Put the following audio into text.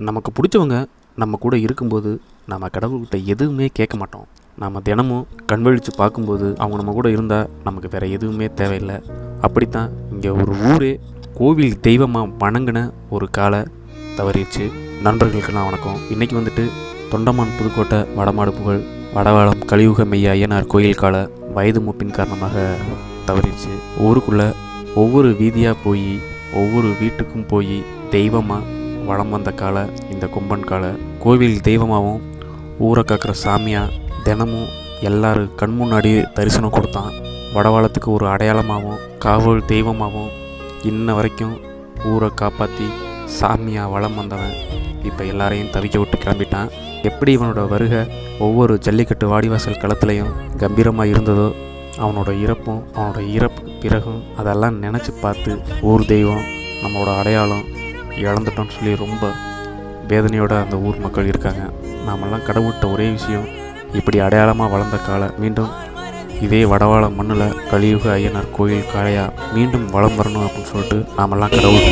நமக்கு பிடிச்சவங்க நம்ம கூட இருக்கும்போது நம்ம கடவுள்கிட்ட எதுவுமே கேட்க மாட்டோம். நம்ம தினமும் கண்வழித்து பார்க்கும்போது அவங்க நம்ம கூட இருந்தால் நமக்கு வேறு எதுவுமே தேவையில்லை. அப்படித்தான் இங்கே ஒரு ஊரே கோவில் தெய்வமாக வணங்கின ஒரு காலை தவறிடுச்சு. நண்பர்களுக்கெல்லாம் வணக்கம். இன்றைக்கி வந்துட்டு தொண்டமான் புதுக்கோட்டை வடமாடு புகழ் வடவாளம் கலியுக மெய்ய ஐயனார் கோயில் காலை வயது மூப்பின் காரணமாக தவறிடுச்சு. ஊருக்குள்ளே ஒவ்வொரு வீதியாக போய் ஒவ்வொரு வீட்டுக்கும் போய் தெய்வமாக வளம் வந்த காலை இந்த கொம்பன் காலை. கோவில் தெய்வமாகவும் ஊரை காக்கிற சாமியாக தினமும் எல்லாரும் கண் முன்னாடி தரிசனம் கொடுத்தான். வடவாளத்துக்கு ஒரு அடையாளமாகவும் காவல் தெய்வமாகவும் இன்ன வரைக்கும் ஊரை காப்பாற்றி சாமியாக வளம் வந்தவன் இப்போ எல்லாரையும் தவிக்க விட்டு கிளம்பிட்டான். எப்படி இவனோட வருகை ஒவ்வொரு ஜல்லிக்கட்டு வாடிவாசல் களத்துலையும் கம்பீரமாக இருந்ததோ, அவனோட இறப்பும் அவனோட இறப்புக்கு பிறகும் அதெல்லாம் நினச்சி பார்த்து ஊர் தெய்வம் நம்மளோட அடையாளம் இழந்துட்டோன்னு சொல்லி ரொம்ப வேதனையோடு அந்த ஊர் மக்கள் இருக்காங்க. நாமெல்லாம் கடவுள்கிட்ட ஒரே விஷயம், இப்படி அடையாளமாக வளர்ந்த காலை மீண்டும் இதே வடவாள மண்ணில் கலியுக ஐயனார் கோயில் காளையாக மீண்டும் வளம் வரணும் அப்படின்னு சொல்லிட்டு நாமெல்லாம் கடவுள்